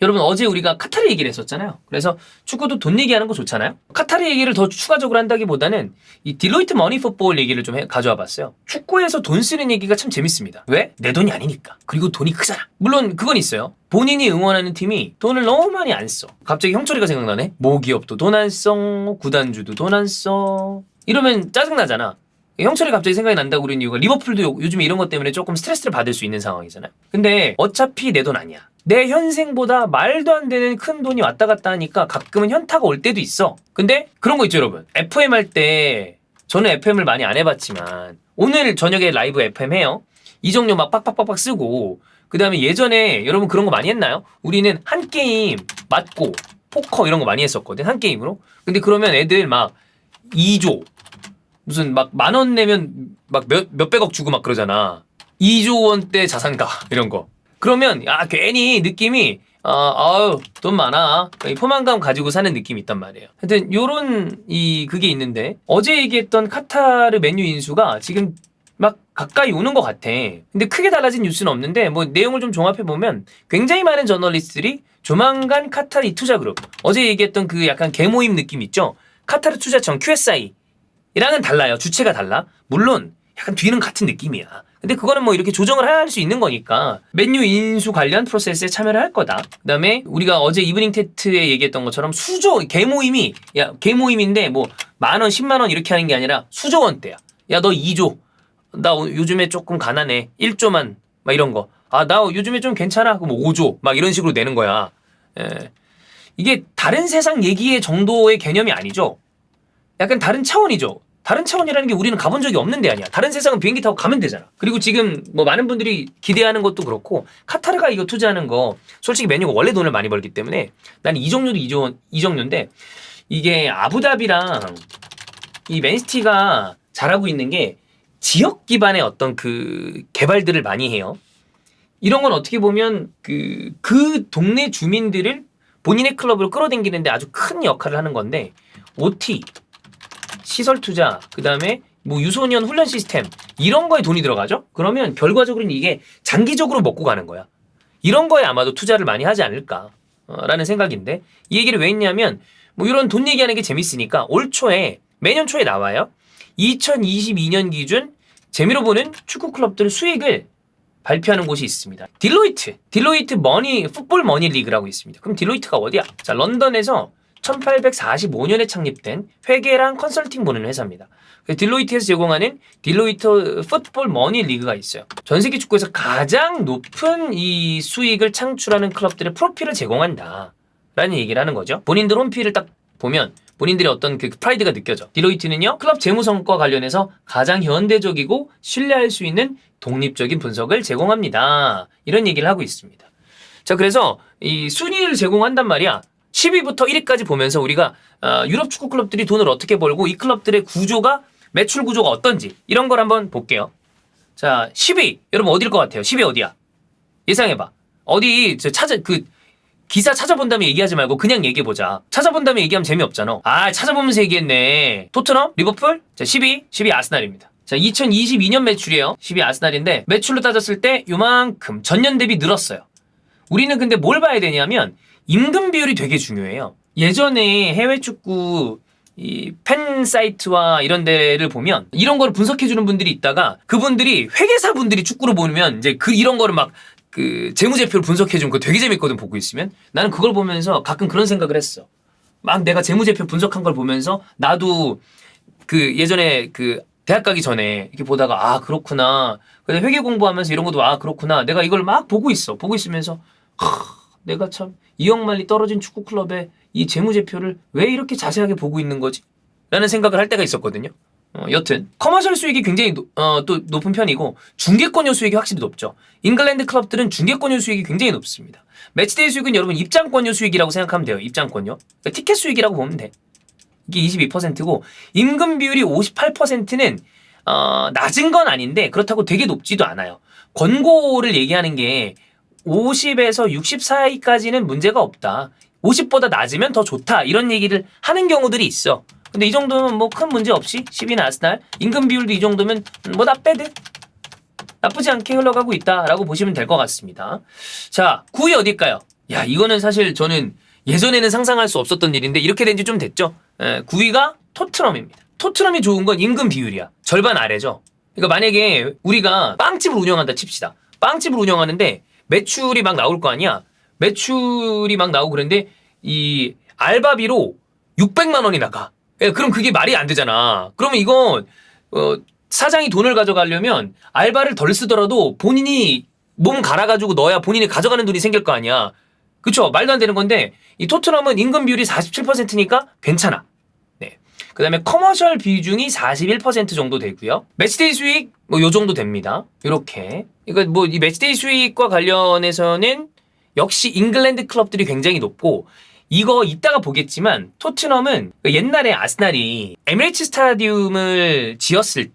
여러분 어제 우리가 카타르 얘기를 했었잖아요. 그래서 축구도 돈 얘기하는 거 좋잖아요. 카타르 얘기를 더 추가적으로 한다기보다는 이 딜로이트 머니 풋볼 얘기를 좀 가져와 봤어요. 축구에서 돈 쓰는 얘기가 참 재밌습니다. 왜? 내 돈이 아니니까. 그리고 돈이 크잖아. 물론 그건 있어요. 본인이 응원하는 팀이 돈을 너무 많이 안 써. 갑자기 형철이가 생각나네. 모기업도 돈 안 써. 구단주도 돈 안 써. 이러면 짜증나잖아. 형철이 갑자기 생각이 난다고 그런 이유가 리버풀도 요즘에 이런 것 때문에 조금 스트레스를 받을 수 있는 상황이잖아요. 근데 어차피 내 돈 아니야. 내 현생보다 말도 안 되는 큰 돈이 왔다 갔다 하니까 가끔은 현타가 올 때도 있어. 근데 그런 거 있죠, 여러분. FM 할 때 저는 FM을 많이 안 해봤지만 오늘 저녁에 라이브 FM 해요. 이정료 막 빡빡빡빡 쓰고 그 다음에 예전에 여러분 그런 거 많이 했나요? 우리는 한 게임 맞고 포커 이런 거 많이 했었거든. 한 게임으로. 근데 그러면 애들 막 2조 무슨 막 10,000원 내면 막 몇백억 주고 막 그러잖아. 2조 원대 자산가 이런 거. 그러면 괜히 느낌이 아유 돈 많아. 포만감 가지고 사는 느낌이 있단 말이에요. 하여튼 요런 그게 있는데 어제 얘기했던 카타르 맨유 인수가 지금 막 가까이 오는 것 같아. 근데 크게 달라진 뉴스는 없는데 뭐 내용을 좀 종합해보면 굉장히 많은 저널리스트들이 조만간 카타르 투자그룹 어제 얘기했던 그 약간 개모임 느낌 있죠? 카타르 투자청 QSI 이랑은 달라요. 주체가 달라. 물론 약간 뒤는 같은 느낌이야. 근데 그거는 뭐 이렇게 조정을 할 수 있는 거니까 맨유 인수 관련 프로세스에 참여를 할 거다. 그다음에 우리가 어제 이브닝 테트에 얘기했던 것처럼 수조 개모임이 개모임인데 뭐 10,000원 100,000원 이렇게 하는 게 아니라 수조 원대야. 야 너 2조. 나 요즘에 조금 가난해. 1조만 막 이런 거. 나 요즘에 좀 괜찮아. 그럼 5조 막 이런 식으로 내는 거야. 이게 다른 세상 얘기의 정도의 개념이 아니죠. 약간 다른 차원이죠. 다른 차원이라는 게 우리는 가본 적이 없는 데 아니야. 다른 세상은 비행기 타고 가면 되잖아. 그리고 지금 뭐 많은 분들이 기대하는 것도 그렇고 카타르가 이거 투자하는 거 솔직히 맨유가 원래 돈을 많이 벌기 때문에 난 이정료도 이정료인데 이게 아부다비랑 이 맨시티가 잘하고 있는 게 지역 기반의 어떤 그 개발들을 많이 해요. 이런 건 어떻게 보면 그 동네 주민들을 본인의 클럽으로 끌어당기는데 아주 큰 역할을 하는 건데 OT 시설 투자, 그 다음에 뭐 유소년 훈련 시스템 이런 거에 돈이 들어가죠? 그러면 결과적으로는 이게 장기적으로 먹고 가는 거야. 이런 거에 아마도 투자를 많이 하지 않을까 라는 생각인데 이 얘기를 왜 했냐면 뭐 이런 돈 얘기하는 게 재밌으니까 올 초에 매년 초에 나와요. 2022년 기준 재미로 보는 축구 클럽들 수익을 발표하는 곳이 있습니다. 딜로이트 머니 풋볼 머니 리그라고 있습니다. 그럼 딜로이트가 어디야? 자, 런던에서 1845년에 창립된 회계랑 컨설팅 보는 회사입니다. 딜로이트에서 제공하는 딜로이트 풋볼 머니 리그가 있어요. 전 세계 축구에서 가장 높은 이 수익을 창출하는 클럽들의 프로필을 제공한다 라는 얘기를 하는 거죠. 본인들 홈피를 딱 보면 본인들의 어떤 그 프라이드가 느껴져. 딜로이트는요 클럽 재무 성과 관련해서 가장 현대적이고 신뢰할 수 있는 독립적인 분석을 제공합니다. 이런 얘기를 하고 있습니다. 자, 그래서 이 순위를 제공한단 말이야. 10위부터 1위까지 보면서 우리가 유럽 축구 클럽들이 돈을 어떻게 벌고 이 클럽들의 구조가 매출 구조가 어떤지 이런 걸 한번 볼게요. 자, 10위 여러분 어디일 것 같아요? 10위 어디야? 예상해봐. 어디 기사 찾아본 다음에 얘기하지 말고 그냥 얘기해보자. 찾아본 다음에 얘기하면 재미없잖아. 찾아보면서 얘기했네. 토트넘? 리버풀? 자, 10위 아스날입니다. 자, 2022년 매출이에요. 10위 아스날인데 매출로 따졌을 때 요만큼 전년 대비 늘었어요. 우리는 근데 뭘 봐야 되냐면 임금 비율이 되게 중요해요. 예전에 해외 축구 이 팬 사이트와 이런 데를 보면 이런 거를 분석해주는 분들이 있다가 그분들이 회계사 분들이 축구를 보면 이제 이런 거를 막 재무제표를 분석해주는 거 되게 재밌거든. 보고 있으면 나는 그걸 보면서 가끔 그런 생각을 했어. 막 내가 재무제표 분석한 걸 보면서 나도 예전에 대학 가기 전에 이렇게 보다가 그렇구나. 근데 회계 공부하면서 이런 것도 그렇구나. 내가 이걸 막 보고 있으면서 내가 참 이억만리 떨어진 축구클럽의 이 재무제표를 왜 이렇게 자세하게 보고 있는 거지? 라는 생각을 할 때가 있었거든요. 여튼 커머셜 수익이 굉장히 또 높은 편이고 중개권료 수익이 확실히 높죠. 잉글랜드 클럽들은 중개권료 수익이 굉장히 높습니다. 매치데이 수익은 여러분 입장권료 수익이라고 생각하면 돼요. 입장권료. 그러니까 티켓 수익이라고 보면 돼. 이게 22%고 임금 비율이 58%는 낮은 건 아닌데 그렇다고 되게 높지도 않아요. 권고를 얘기하는 게 50에서 60 사이까지는 문제가 없다. 50보다 낮으면 더 좋다. 이런 얘기를 하는 경우들이 있어. 근데 이 정도면 뭐 큰 문제 없이 10위는 아스날, 임금 비율도 이 정도면 뭐 나쁘지 않게 흘러가고 있다라고 보시면 될 것 같습니다. 자, 9위 어딜까요? 야, 이거는 사실 저는 예전에는 상상할 수 없었던 일인데 이렇게 된 지 좀 됐죠. 9위가 토트넘입니다. 토트넘이 좋은 건 임금 비율이야. 절반 아래죠. 그러니까 만약에 우리가 빵집을 운영한다 칩시다. 빵집을 운영하는데 매출이 막 나올 거 아니야. 매출이 막 나오고 그런데 이 알바비로 600만 원이 나가. 그럼 그게 말이 안 되잖아. 그러면 이건 사장이 돈을 가져가려면 알바를 덜 쓰더라도 본인이 몸 갈아가지고 넣어야 본인이 가져가는 돈이 생길 거 아니야. 그쵸? 말도 안 되는 건데 이 토트넘은 임금 비율이 47%니까 괜찮아. 네. 그 다음에 커머셜 비중이 41% 정도 되고요. 매치데이 수익 뭐 요 정도 됩니다. 요렇게. 그러니까 뭐 이 매치데이 수익과 관련해서는 역시 잉글랜드 클럽들이 굉장히 높고 이거 이따가 보겠지만 토트넘은 옛날에 아스날이 에미레이츠 스타디움을 지었을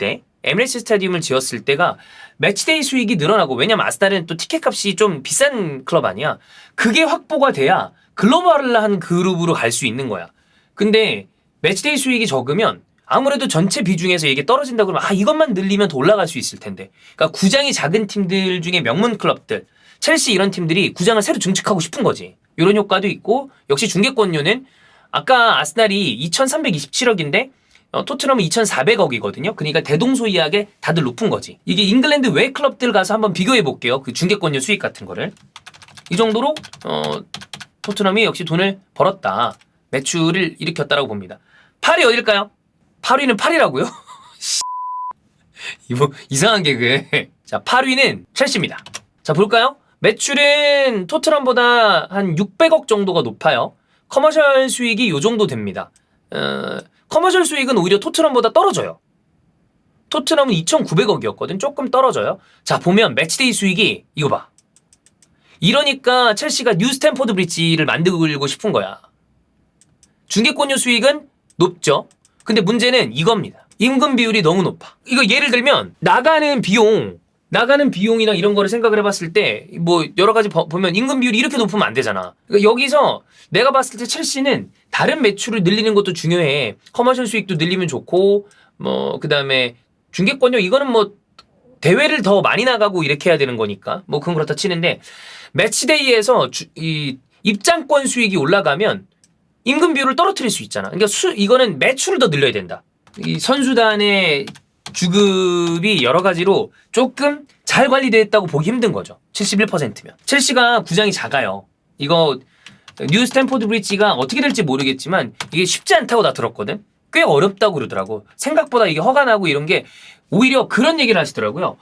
때가 매치데이 수익이 늘어나고 왜냐면 아스날은 또 티켓 값이 좀 비싼 클럽 아니야. 그게 확보가 돼야 글로벌한 그룹으로 갈 수 있는 거야. 근데 매치데이 수익이 적으면 아무래도 전체 비중에서 이게 떨어진다 그러면 이것만 늘리면 더 올라갈 수 있을 텐데. 그러니까 구장이 작은 팀들 중에 명문 클럽들 첼시 이런 팀들이 구장을 새로 증축하고 싶은 거지. 이런 효과도 있고 역시 중계권료는 아까 아스날이 2,327억인데 토트넘은 2,400억이거든요. 그러니까 대동소이하게 다들 높은 거지. 이게 잉글랜드 외 클럽들 가서 한번 비교해 볼게요. 그 중계권료 수익 같은 거를. 이 정도로 토트넘이 역시 돈을 벌었다. 매출을 일으켰다라고 봅니다. 8위 어딜까요? 8위는 8위라고요? 이거 이상한 개그. 자, 8위는 첼시입니다. 자, 볼까요? 매출은 토트넘보다 한 600억 정도가 높아요. 커머셜 수익이 요 정도 됩니다. 커머셜 수익은 오히려 토트넘보다 떨어져요. 토트넘은 2,900억이었거든. 조금 떨어져요. 자, 보면 매치데이 수익이 이거 봐. 이러니까 첼시가 뉴 스탠포드 브리지를 만들고 싶은 거야. 중계권료 수익은 높죠. 근데 문제는 이겁니다. 임금 비율이 너무 높아. 이거 예를 들면 나가는 비용이나 이런 거를 생각을 해봤을 때 뭐 여러 가지 보면 임금 비율이 이렇게 높으면 안 되잖아. 그러니까 여기서 내가 봤을 때 첼시는 다른 매출을 늘리는 것도 중요해. 커머셜 수익도 늘리면 좋고 뭐 그다음에 중계권료 이거는 뭐 대회를 더 많이 나가고 이렇게 해야 되는 거니까 뭐 그건 그렇다 치는데 매치데이에서 이 입장권 수익이 올라가면 임금 비율을 떨어뜨릴 수 있잖아. 그러니까 이거는 매출을 더 늘려야 된다. 이 선수단의 주급이 여러 가지로 조금 잘 관리됐다고 보기 힘든 거죠. 71%면. 첼시가 구장이 작아요. 이거 뉴 스탠포드 브리지가 어떻게 될지 모르겠지만 이게 쉽지 않다고 나 들었거든. 꽤 어렵다고 그러더라고. 생각보다 이게 허가 나고 이런 게 오히려 그런 얘기를 하시더라고요.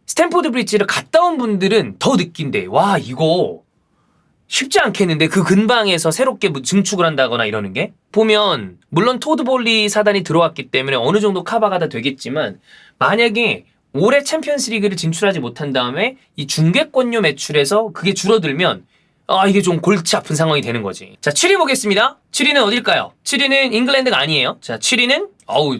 스탠포드 브리지를 갔다 온 분들은 더 느낀대. 와, 이거 쉽지 않겠는데 그 근방에서 새롭게 증축을 한다거나 이러는 게 보면 물론 토드 볼리 사단이 들어왔기 때문에 어느 정도 커버가 다 되겠지만 만약에 올해 챔피언스 리그를 진출하지 못한 다음에 이 중계권료 매출에서 그게 줄어들면 이게 좀 골치 아픈 상황이 되는 거지. 자, 7위 보겠습니다. 7위는 어딜까요? 7위는 잉글랜드가 아니에요. 자, 7위는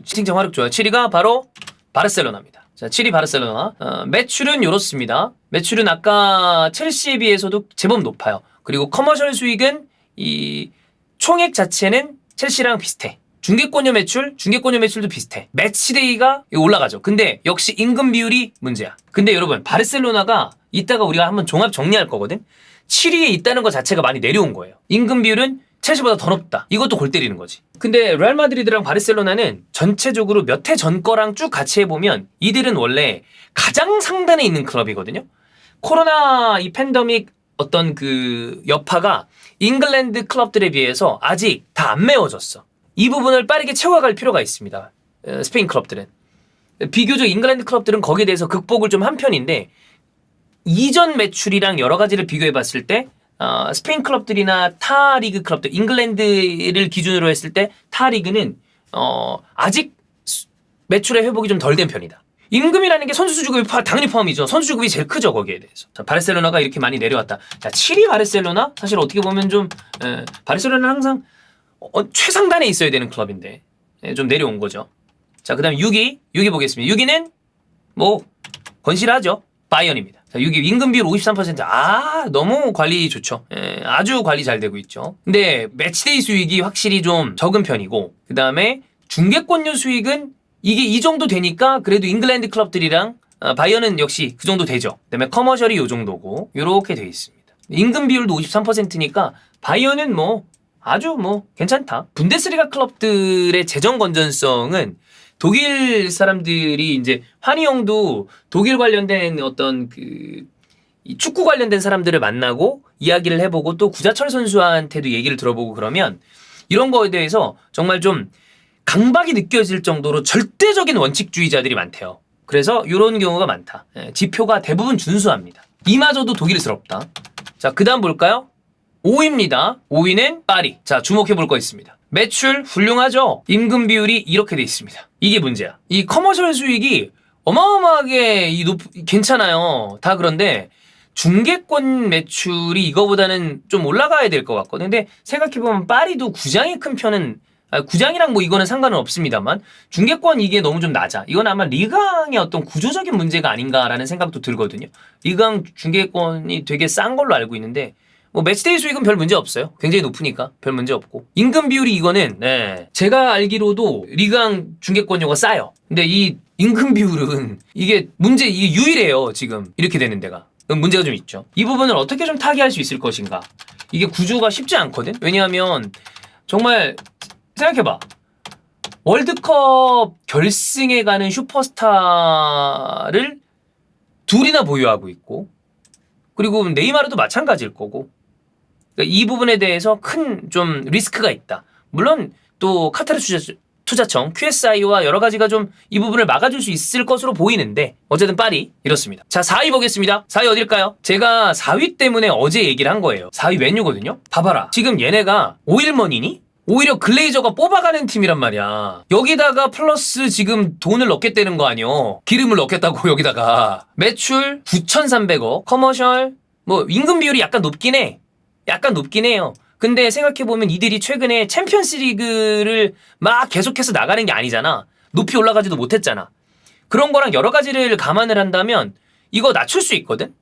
채팅창 화력 좋아요. 7위가 바로 바르셀로나입니다. 자, 7위 바르셀로나. 매출은 이렇습니다. 매출은 아까 첼시에 비해서도 제법 높아요. 그리고 커머셜 수익은 이 총액 자체는 첼시랑 비슷해. 중계권료 매출도 비슷해. 매치데이가 올라가죠. 근데 역시 임금 비율이 문제야. 근데 여러분 바르셀로나가 이따가 우리가 한번 종합 정리할 거거든. 7위에 있다는 것 자체가 많이 내려온 거예요. 임금 비율은 첼시보다 더 높다. 이것도 골 때리는 거지. 근데 레알 마드리드랑 바르셀로나는 전체적으로 몇 해 전 거랑 쭉 같이 해보면 이들은 원래 가장 상단에 있는 클럽이거든요. 코로나 이 팬데믹 어떤 그 여파가 잉글랜드 클럽들에 비해서 아직 다 안 메워졌어. 이 부분을 빠르게 채워갈 필요가 있습니다. 스페인 클럽들은. 비교적 잉글랜드 클럽들은 거기에 대해서 극복을 좀 한 편인데 이전 매출이랑 여러 가지를 비교해 봤을 때 스페인 클럽들이나 타 리그 클럽들, 잉글랜드를 기준으로 했을 때 타 리그는 아직 매출의 회복이 좀 덜 된 편이다. 임금이라는 게 선수 주급이 당연히 포함이죠. 선수 주급이 제일 크죠, 거기에 대해서. 자, 바르셀로나가 이렇게 많이 내려왔다. 자, 7위 바르셀로나? 사실 어떻게 보면 좀 바르셀로나는 항상 최상단에 있어야 되는 클럽인데 좀 내려온 거죠. 자, 그 다음에 6위 보겠습니다. 6위는 뭐 건실하죠. 바이언입니다. 자, 6위 임금 비율 53%. 너무 관리 좋죠. 아주 관리 잘 되고 있죠. 근데 매치데이 수익이 확실히 좀 적은 편이고 그 다음에 중계권료 수익은 이게 이 정도 되니까 그래도 잉글랜드 클럽들이랑 바이언은 역시 그 정도 되죠. 그 다음에 커머셜이 이 정도고 이렇게 돼 있습니다. 임금 비율도 53%니까 바이어는 뭐 아주 뭐 괜찮다. 분데스리가 클럽들의 재정 건전성은 독일 사람들이 이제 환희 형도 독일 관련된 어떤 이 축구 관련된 사람들을 만나고 이야기를 해보고 또 구자철 선수한테도 얘기를 들어보고 그러면 이런 거에 대해서 정말 좀 강박이 느껴질 정도로 절대적인 원칙주의자들이 많대요. 그래서 이런 경우가 많다. 지표가 대부분 준수합니다. 이마저도 독일스럽다. 자, 그 다음 볼까요? 5위입니다. 5위는 파리. 자, 주목해 볼 거 있습니다. 매출 훌륭하죠? 임금 비율이 이렇게 돼 있습니다. 이게 문제야. 이 커머셜 수익이 어마어마하게 괜찮아요. 다 그런데 중계권 매출이 이거보다는 좀 올라가야 될 것 같거든요. 근데 생각해보면 파리도 구장이 큰 편은 구장이랑 뭐 이거는 상관은 없습니다만 중계권 이게 너무 좀 낮아. 이건 아마 리강의 어떤 구조적인 문제가 아닌가라는 생각도 들거든요. 리강 중계권이 되게 싼 걸로 알고 있는데 뭐 매치데이 수익은 별 문제 없어요. 굉장히 높으니까 별 문제 없고 임금 비율이 이거는 제가 알기로도 리강 중계권료가 싸요. 근데 이 임금 비율은 이게 유일해요. 지금 이렇게 되는 데가. 문제가 좀 있죠. 이 부분을 어떻게 좀 타개할 수 있을 것인가. 이게 구조가 쉽지 않거든. 왜냐하면 정말 생각해봐. 월드컵 결승에 가는 슈퍼스타를 둘이나 보유하고 있고 그리고 네이마르도 마찬가지일 거고 그러니까 이 부분에 대해서 큰 좀 리스크가 있다. 물론 또 카타르 투자청 QSI와 여러 가지가 좀 이 부분을 막아줄 수 있을 것으로 보이는데 어쨌든 파리 이렇습니다. 자, 4위 보겠습니다. 4위 어딜까요? 제가 4위 때문에 어제 얘기를 한 거예요. 4위 맨유거든요. 봐봐라. 지금 얘네가 오일머니니? 오히려 글레이저가 뽑아가는 팀이란 말이야. 여기다가 플러스 지금 돈을 넣겠다는 거 아니요. 기름을 넣겠다고 여기다가. 매출 9,300억. 커머셜 뭐 임금 비율이 약간 높긴 해. 약간 높긴 해요. 근데 생각해보면 이들이 최근에 챔피언스 리그를 막 계속해서 나가는 게 아니잖아. 높이 올라가지도 못했잖아. 그런 거랑 여러 가지를 감안을 한다면 이거 낮출 수 있거든?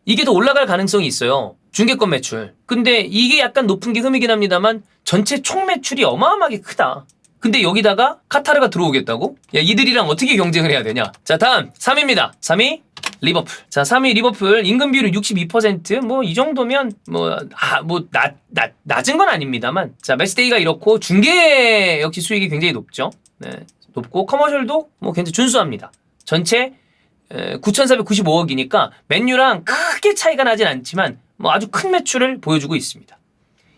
이게 더 올라갈 가능성이 있어요. 중계권 매출. 근데 이게 약간 높은 게 흠이긴 합니다만 전체 총 매출이 어마어마하게 크다. 근데 여기다가 카타르가 들어오겠다고? 야, 이들이랑 어떻게 경쟁을 해야 되냐? 자, 다음 3위입니다. 3위 리버풀. 자, 3위 리버풀 임금 비율은 62%. 뭐 이 정도면 낮은 건 아닙니다만. 자, 매치데이가 이렇고 중계 역시 수익이 굉장히 높죠. 네, 높고 커머셜도 뭐 굉장히 준수합니다. 전체 9,495억이니까 맨유랑 크게 차이가 나진 않지만 뭐 아주 큰 매출을 보여주고 있습니다.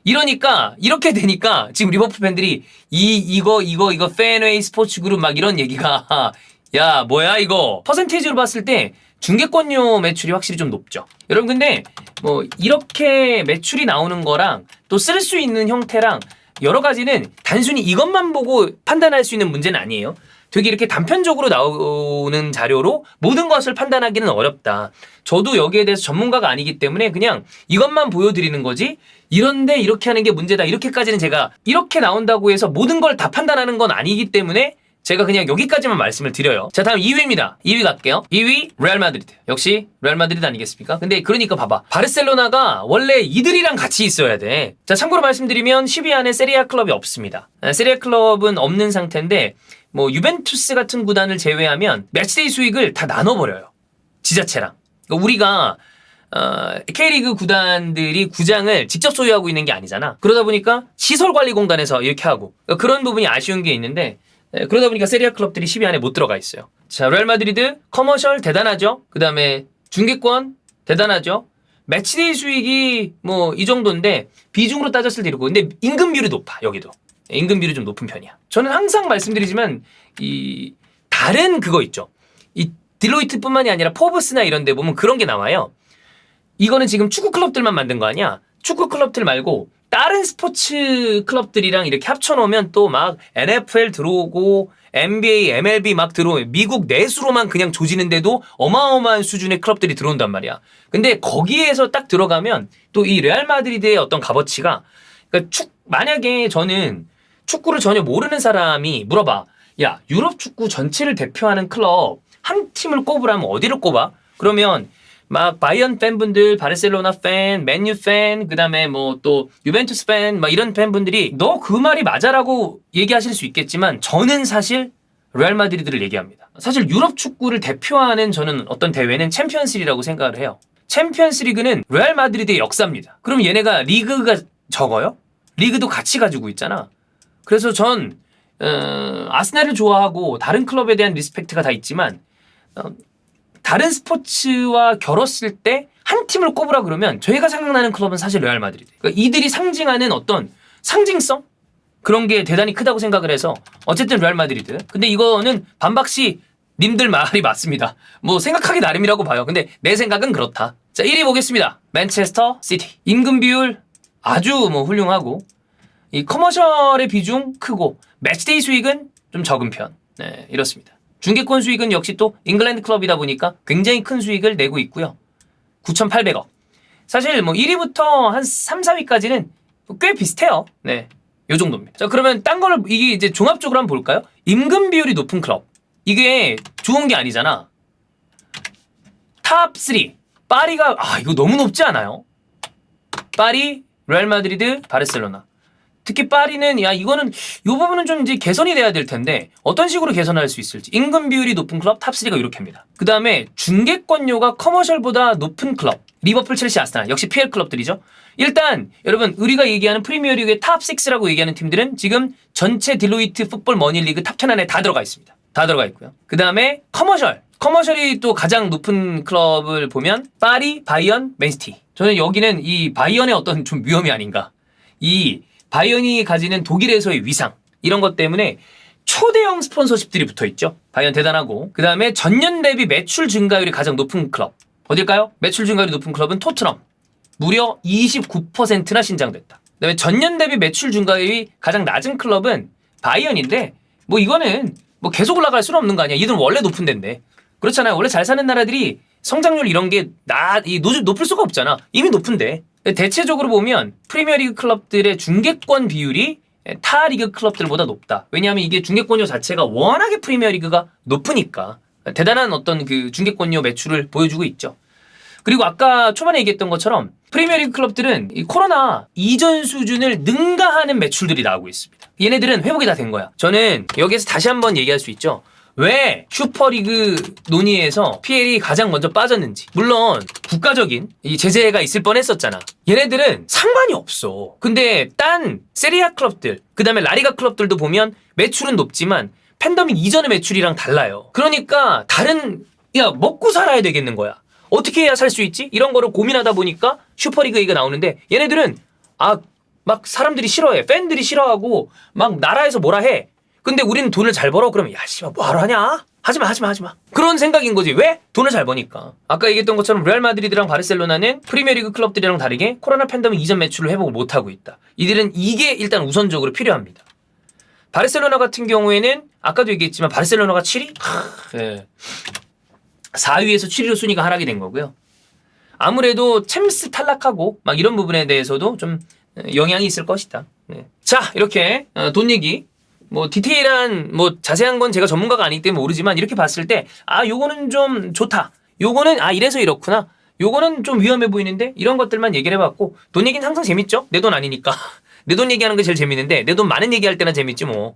이러니까 이렇게 되니까 지금 리버풀 팬들이 이거 팬웨이 스포츠 그룹 막 이런 얘기가 야 뭐야 이거 퍼센테이지로 봤을 때 중계권료 매출이 확실히 좀 높죠. 여러분 근데 뭐 이렇게 매출이 나오는 거랑 또 쓸 수 있는 형태랑 여러 가지는 단순히 이것만 보고 판단할 수 있는 문제는 아니에요. 되게 이렇게 단편적으로 나오는 자료로 모든 것을 판단하기는 어렵다. 저도 여기에 대해서 전문가가 아니기 때문에 그냥 이것만 보여드리는 거지 이런데 이렇게 하는 게 문제다. 이렇게까지는 제가 이렇게 나온다고 해서 모든 걸 다 판단하는 건 아니기 때문에 제가 그냥 여기까지만 말씀을 드려요. 자, 다음 2위입니다. 2위 갈게요. 2위 레알 마드리드. 역시 레알 마드리드 아니겠습니까? 근데 그러니까 봐봐. 바르셀로나가 원래 이들이랑 같이 있어야 돼. 자, 참고로 말씀드리면 10위 안에 세리아 클럽이 없습니다. 세리아 클럽은 없는 상태인데 뭐 유벤투스 같은 구단을 제외하면 매치데이 수익을 다 나눠버려요. 지자체랑. 그러니까 우리가 K리그 구단들이 구장을 직접 소유하고 있는 게 아니잖아. 그러다 보니까 시설관리공단에서 이렇게 하고 그런 부분이 아쉬운 게 있는데 그러다 보니까 세리아 클럽들이 10위 안에 못 들어가 있어요. 자, 레알 마드리드 커머셜 대단하죠. 그 다음에 중계권 대단하죠. 매치데이 수익이 뭐 이 정도인데 비중으로 따졌을 때 이렇고 근데 임금 비율이 높아. 여기도 임금 비율이 좀 높은 편이야. 저는 항상 말씀드리지만 이 다른 그거 있죠. 이 딜로이트뿐만이 아니라 포브스나 이런 데 보면 그런 게 나와요. 이거는 지금 축구 클럽들만 만든 거 아니야. 축구 클럽들 말고 다른 스포츠 클럽들이랑 이렇게 합쳐놓으면 또 막 NFL 들어오고 NBA, MLB 막 들어오고 미국 내수로만 그냥 조지는데도 어마어마한 수준의 클럽들이 들어온단 말이야. 근데 거기에서 딱 들어가면 또 이 레알 마드리드의 어떤 값어치가 그러니까 만약에 저는 축구를 전혀 모르는 사람이 물어봐. 야, 유럽 축구 전체를 대표하는 클럽 한 팀을 꼽으라면 어디를 꼽아? 그러면 막 바이언 팬분들, 바르셀로나 팬, 맨유 팬, 그다음에 뭐 또 유벤투스 팬, 막 이런 팬분들이 너 그 말이 맞아라고 얘기하실 수 있겠지만 저는 사실 레알 마드리드를 얘기합니다. 사실 유럽 축구를 대표하는 저는 어떤 대회는 챔피언스리라고 생각을 해요. 챔피언스 리그는 레알 마드리드의 역사입니다. 그럼 얘네가 리그가 적어요? 리그도 같이 가지고 있잖아. 그래서 전 아스날을 좋아하고 다른 클럽에 대한 리스펙트가 다 있지만 다른 스포츠와 결었을 때 한 팀을 꼽으라 그러면 저희가 생각나는 클럽은 사실 레알 마드리드. 그러니까 이들이 상징하는 어떤 상징성? 그런 게 대단히 크다고 생각을 해서 어쨌든 레알 마드리드. 근데 이거는 반박시 님들 말이 맞습니다. 뭐 생각하기 나름이라고 봐요. 근데 내 생각은 그렇다. 자, 1위 보겠습니다. 맨체스터 시티. 임금 비율 아주 뭐 훌륭하고 이 커머셜의 비중 크고 매치데이 수익은 좀 적은 편. 네, 이렇습니다. 중계권 수익은 역시 또 잉글랜드 클럽이다 보니까 굉장히 큰 수익을 내고 있고요. 9,800억. 사실 뭐 1위부터 한 3, 4위까지는 꽤 비슷해요. 네. 요 정도입니다. 자, 그러면 딴 거를 이게 이제 종합적으로 한번 볼까요? 임금 비율이 높은 클럽. 이게 좋은 게 아니잖아. 탑 3. 파리가 이거 너무 높지 않아요? 파리, 레알 마드리드, 바르셀로나. 특히 파리는 이거는 요 부분은 좀 이제 개선이 돼야 될 텐데 어떤 식으로 개선할 수 있을지. 임금 비율이 높은 클럽 탑 3가 이렇게입니다. 그다음에 중계권료가 커머셜보다 높은 클럽. 리버풀, 첼시, 아스날. 역시 PL 클럽들이죠. 일단 여러분 우리가 얘기하는 프리미어리그의 탑 6라고 얘기하는 팀들은 지금 전체 딜로이트 풋볼 머니리그 탑 10 안에 다 들어가 있습니다. 다 들어가 있고요. 그다음에 커머셜이 또 가장 높은 클럽을 보면 파리, 바이언, 맨시티. 저는 여기는 이 바이언의 어떤 좀 위험이 아닌가. 이 바이언이 가지는 독일에서의 위상 이런 것 때문에 초대형 스폰서십들이 붙어있죠. 바이언 대단하고. 그 다음에 전년 대비 매출 증가율이 가장 높은 클럽 어딜까요? 매출 증가율이 높은 클럽은 토트넘. 무려 29%나 신장됐다. 그 다음에 전년 대비 매출 증가율이 가장 낮은 클럽은 바이언인데 뭐 이거는 뭐 계속 올라갈 수는 없는 거 아니야. 이들은 원래 높은 데인데. 그렇잖아요. 원래 잘 사는 나라들이 성장률 이런 게 높을 수가 없잖아. 이미 높은데. 대체적으로 보면 프리미어리그 클럽들의 중계권 비율이 타 리그 클럽들보다 높다. 왜냐하면 이게 중계권료 자체가 워낙에 프리미어리그가 높으니까 대단한 어떤 그 중계권료 매출을 보여주고 있죠. 그리고 아까 초반에 얘기했던 것처럼 프리미어리그 클럽들은 이 코로나 이전 수준을 능가하는 매출들이 나오고 있습니다. 얘네들은 회복이 다 된 거야. 저는 여기에서 다시 한번 얘기할 수 있죠. 왜 슈퍼리그 논의에서 PL이 가장 먼저 빠졌는지. 물론 국가적인 이 제재가 있을 뻔했었잖아. 얘네들은 상관이 없어. 근데 딴 세리아 클럽들, 그 다음에 라리가 클럽들도 보면 매출은 높지만 팬데믹 이전의 매출이랑 달라요. 그러니까 먹고 살아야 되겠는 거야. 어떻게 해야 살 수 있지? 이런 거를 고민하다 보니까 슈퍼리그 얘기가 나오는데 얘네들은 막 사람들이 싫어해. 팬들이 싫어하고 막 나라에서 뭐라 해. 근데 우리는 돈을 잘 벌어? 그러면 씨발 뭐하러 하냐? 하지마. 그런 생각인 거지. 왜? 돈을 잘 버니까. 아까 얘기했던 것처럼 레알 마드리드랑 바르셀로나는 프리미어리그 클럽들이랑 다르게 코로나 팬데믹 이전 매출을 회복을 못하고 있다. 이들은 이게 일단 우선적으로 필요합니다. 바르셀로나 같은 경우에는 아까도 얘기했지만 바르셀로나가 7위? 네. 4위에서 7위로 순위가 하락이 된 거고요. 아무래도 챔스 탈락하고 막 이런 부분에 대해서도 좀 영향이 있을 것이다. 네. 자, 이렇게 돈 얘기 뭐 디테일한 뭐 자세한 건 제가 전문가가 아니기 때문에 모르지만 이렇게 봤을 때 요거는 좀 좋다. 요거는 이래서 이렇구나. 요거는 좀 위험해 보이는데 이런 것들만 얘기를 해봤고 돈 얘기는 항상 재밌죠. 내 돈 아니니까. 내 돈 얘기하는 게 제일 재밌는데 내 돈 많은 얘기할 때나 재밌지 뭐.